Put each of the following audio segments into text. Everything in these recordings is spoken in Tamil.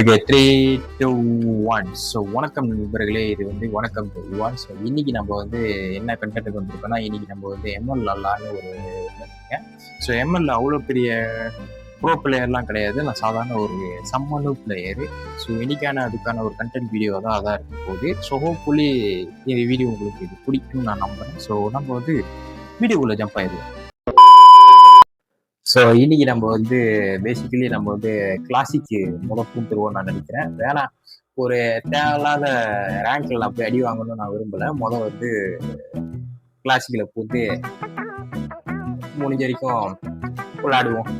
ஓகே 3, 2, 1. ஸோ வணக்கம் நண்பர்களே, இது வந்து வணக்கம் டு ஒன். ஸோ இன்னைக்கு நம்ம வந்து என்ன கண்டென்ட் வந்திருக்கோம்னா, இன்னைக்கு நம்ம வந்து எம்எல் அல்லான்னு ஒரு ஸோ எம்எல் அவ்வளோ பெரிய ப்ரோ பிளேயர்லாம் கிடையாது. நான் சாதாரண ஒரு சம்மனு பிளேயரு. ஸோ இன்னைக்கான அதுக்கான ஒரு கண்டென்ட் வீடியோ தான் அதான் இருக்க போகுது. ஸோ ஹோப்ஃபுல்லி இந்த வீடியோ உங்களுக்கு இது பிடிக்கும்னு நான் நம்புறேன். ஸோ நம்ம வந்து வீடியோக்குள்ளே ஜம்ப் ஆயிடுவோம். ஸோ இன்னைக்கு நம்ம வந்து பேசிக்கலி நம்ம வந்து கிளாசிக்கு பூந்துருவோம்னு நான் நினைக்கிறேன். வேணாம், ஒரு தேவையில்லாத ரேங்க்ல நான் போய் அடி வாங்கணும்னு நான் விரும்பல. வந்து கிளாசிக்கில் பூந்து முடிஞ்ச வரைக்கும் விளையாடுவோம்.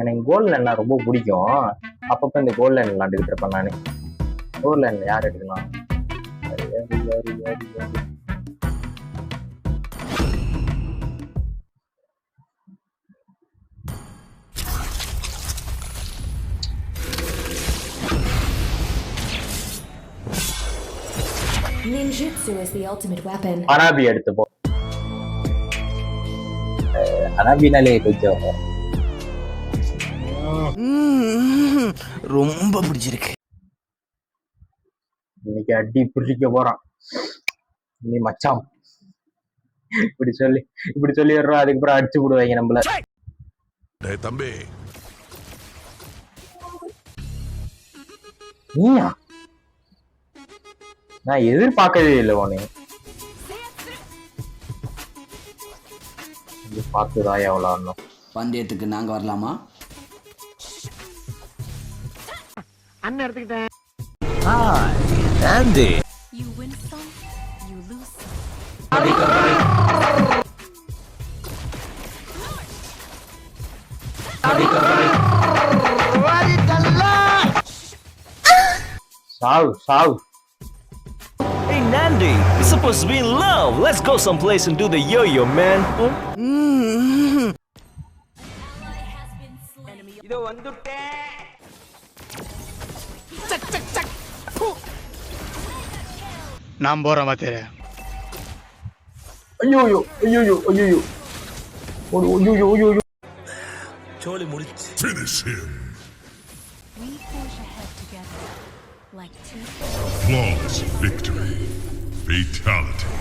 எனக்கு கோல் லைன்லாம் ரொம்ப பிடிக்கும். அப்பப்போ இந்த கோல் லைன் விளாண்டுக்கிட்டு இருப்பேன் நான். கோல் லைன் யார் எடுக்கலாம்? Ninjutsu is the ultimate weapon. அனாபி எடுத்துப்போம். அனாபினாலே கொஞ்சம் ரொம்ப பிடிச்சிருக்கு. இன்னைக்கு அடி பிடிக்க போறான் நீ மச்சான். இப்படி சொல்லி வர்றோம். அதுக்கப்புறம் அடிச்சு விடுவாங்க நம்மள. தம்பி நீயா? நான் எதிர்பார்க்கவே இல்லை உனே. பார்த்துதான் எவ்வளோ பந்தயத்துக்கு நாங்க வரலாமா? அண்ணன் எடுத்துக்கிட்டேன். You win some, you lose some. சாவு. Hey Nandi, we're supposed to be in love. Let's go someplace and do the yo-yo, man. இதோ வந்துட்டேன். நான் போறேன் மாத்தேர. ஐயோ சோலி முடிச்சு. finish him. We forge ahead together, like two. Flawless victory. Fatality.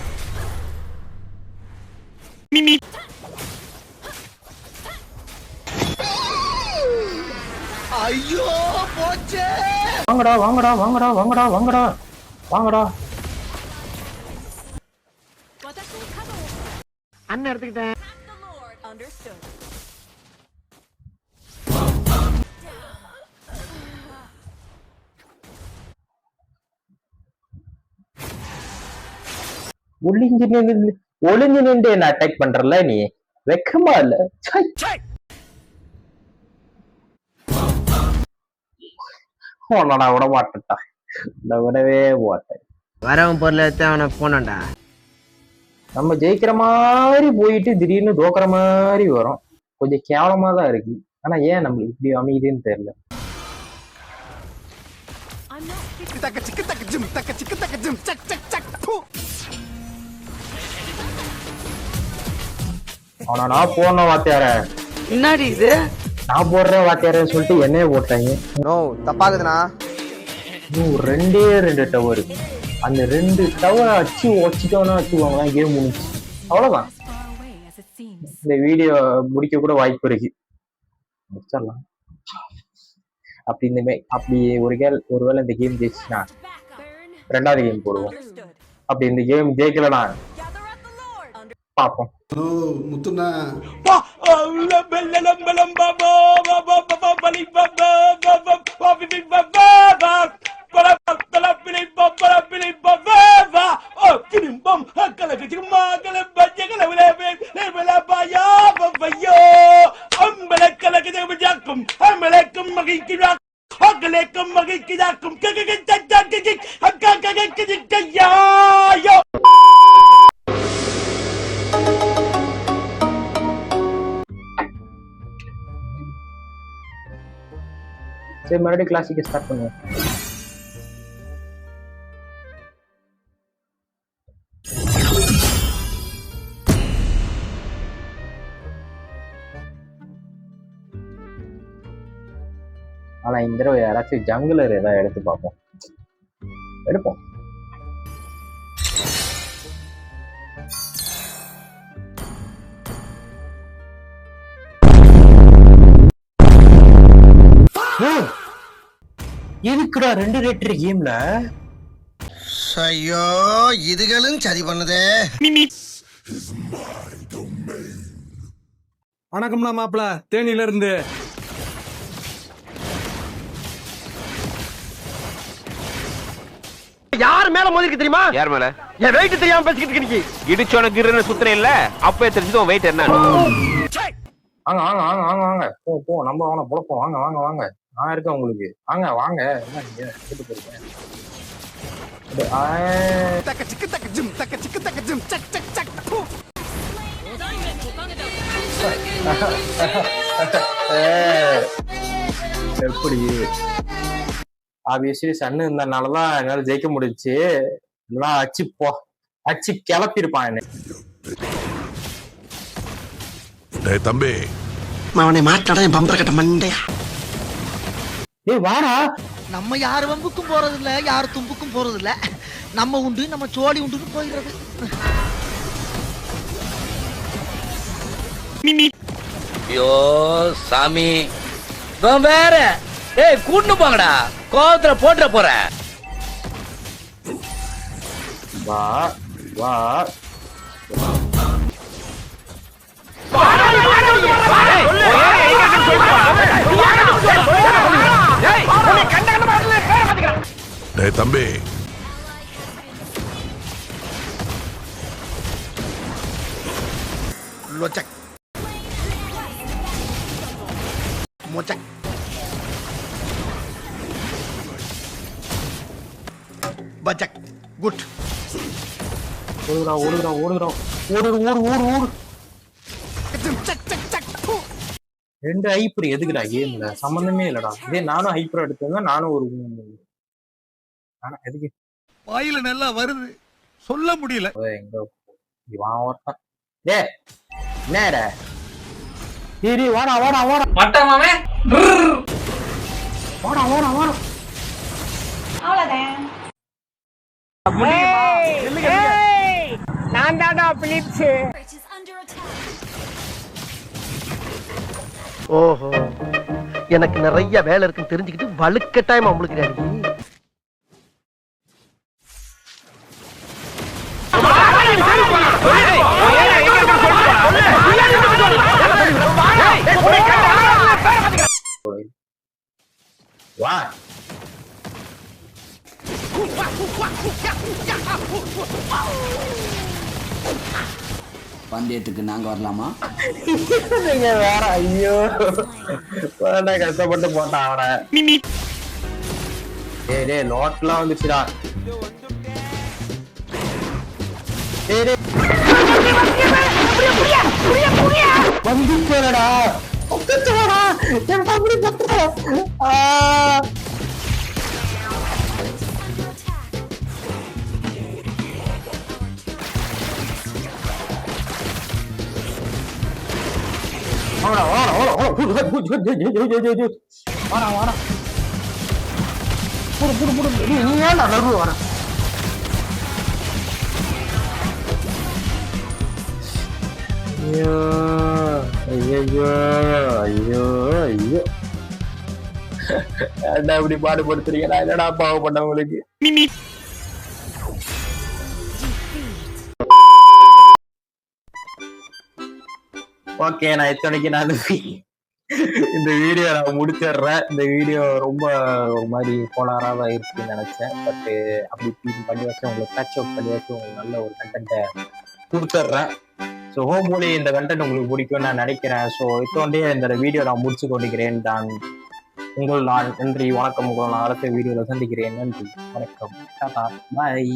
ஐயோ போச்சே. வாங்கடா. அண்ணன் எடுத்துக்கிட்டேன். Understood. ஒளிஞ்சு நின்று என்ன அட்டாக் பண்றல நீ? வெக்கமா இல்ல? நான் விட மாட்டேன்டா. நான் விடவே மாட்டேன். வரவன் பொருளை எடுத்து அவனை போனண்டா. நம்ம ஜெயிக்கிற மாதிரி போயிட்டு திடீர்னு தோக்குற மாதிரி வரும். கொஞ்சம் கேவலமா தான் இருக்கு. ஆனா ஏன் நம்மளுக்கு இப்படி அமையுதுன்னு தெரியல. I'm not fixing தக்க சிக்கு தக்க ஜிம் சக் சக் சக். ஆனா நான் போன வாத்தியார என்னடி இது? நான் போடுற வாத்தியாரன்னு சொல்லிட்டு என்னைய போட்டாங்க. நோ தப்பாகுதுண்ணா. ரெண்டு டவர். அந்த 2 டவரை வச்சுட்டோம்னா வச்சுக்கோங்க, கேம் முடிச்சு. அவ்வளவுதான். as far away as it seems. இந்த வீடியோ முடிக்க கூட வாய்ப்பு இருக்கு. முடிச்சிடலாம். அப்படி ஒருவேளை இந்த கேம் ஜெயிச்சுன்னா ரெண்டாவது கேம் போடுவோம். அப்படி இந்த கேம் ஜெயிக்கலனா பார்ப்போம். முத்துண்ணா சரி, மறுபடியும் கிளாசிக் ஸ்டார்ட் பண்ணுவோம். ஆனா இந்த தடவை யாராச்சும் ஜங்குலர் ஏதாவது எடுத்து பார்ப்போம். எடுப்போம். எதுக்குடா 2 ரேட்டர் கேம்ல? ஐயோ இதுகளும் சரி பண்ணுதே. வணக்கம்லாம் மாப்பிள, தேனியில இருந்து. யார் மேல மோதிருக்கு தெரியுமா? யார் மேல? என் வெயிட் தெரியாம பேசிக்கிட்டு இருக்கீங்க. இடிச்சோன கிருன்னு சுத்துறே இல்ல, அப்பவே தெரிஞ்சது உன் வெயிட் என்ன. வாங்க வாங்க வாங்க வாங்க வாங்க போ போ நம்ம வாங்க பொழப்போம். வாங்க வாங்க வாங்க, நான் இருக்கேன் உங்களுக்கு. வாங்க வாங்க, என்ன நீங்க கேட்டு போயிருக்கேன். தக்க சிக்கு தக்க ஜிம் தக்க சிக்கு தக்க ஜிம் சக் சக் சக். எப்படி ஆப்வியஸ்லி சன்னு இருந்தனாலதான் என்னால ஜெயிக்க முடிஞ்சுச்சு. எல்லாம் அச்சு கிளப்பிருப்பான் என்ன. டேய் தம்பி, அவனை மாட்டாடா என் பம்பர கட்ட மண்டையா. ஏய் வாடா. நம்ம யார் வம்புக்கும் போறது இல்ல, யார் தும்புக்கும் போறது இல்ல. நம்ம உண்டு, நம்ம சோழி உண்டுன்னு போயிடுறது. ஐயோ சாமி, இவன் வேற. ஏய் கூட்டு போங்கடா, கோவத்துல போட்டுற போற. வா வா டேய் தம்பி, லோச்சக் மோச்சக் பச்சக் குட். ஓடுறா ஓடுறா ஓடுறா ஓடு ஓடு ஓடு ஓடு. Chuck chuck chuck. 2 ஹைப்பர் எதுக்குடா கேம்ல? சம்பந்தமே இல்லடா. இதே நானும் ஹைப்பர் எடுத்தேன், நானும் ஒரு எதுக்கு வாயில நல்லா வருது, சொல்ல முடியல. எங்க இவன் ஒருத்தன். டே என்னடா சரி வாடா வாடா வாடா மட்டமாவே வாடா வாடா வாடா. நான் தான்டா Philips. Which is under attack. ஓஹோ, எனக்கு நிறைய வேலை இருக்குன்னு தெரிஞ்சுக்கிட்டு வலுக்கட்டாயமா முழுக்கிறாரு. வா பந்தயத்துக்கு நாங்க வரலாமா? நீங்க வேற. ஐயோ கஷ்டப்பட்டு போட்டான் அவனை. டேய் டேய் லோட்லாம் வந்துச்சுடா. டேய் டேய் வந்துச்சேடா. வந்துச்சேடா என் பம்படி பத்தா. வாடா வாடா வாடா வாடா வாடா புடு புடு புடு. நீ ஏன்டா நடுவு வாடா. ஐயோ ஐயோ ஐயோ ஐயோ ஏன்டா இப்படி பாடுபடுத்துறீங்க? நான் என்னடா பாவம் பண்ண உங்களுக்கு? ஓகே, நான் இத்தனைக்கு நான் இந்த வீடியோ நான் முடிச்சிடுறேன். இந்த வீடியோ ரொம்ப ஒரு மாதிரி போலாராக இருக்குன்னு நினைச்சேன். பட் அப்படி இப்படி பண்ணி வச்சு உங்களுக்கு டச் அப் பண்ணி வச்சு உங்களுக்கு நல்ல ஒரு கண்டென்ட்டை கொடுத்துட்றேன். ஸோ ஹோப்ஃபுல்லி இந்த கண்டென்ட் உங்களுக்கு பிடிக்கும்னு நான் நினைக்கிறேன். ஸோ இதோண்டே இந்த வீடியோ நான் முடிச்சு கொண்டிருக்கிறேன். நான் நன்றி வணக்கம். உங்களை நான் அடுத்த வீடியோவில் சந்திக்கிறேன். நன்றி வணக்கம், டாடா பாய்.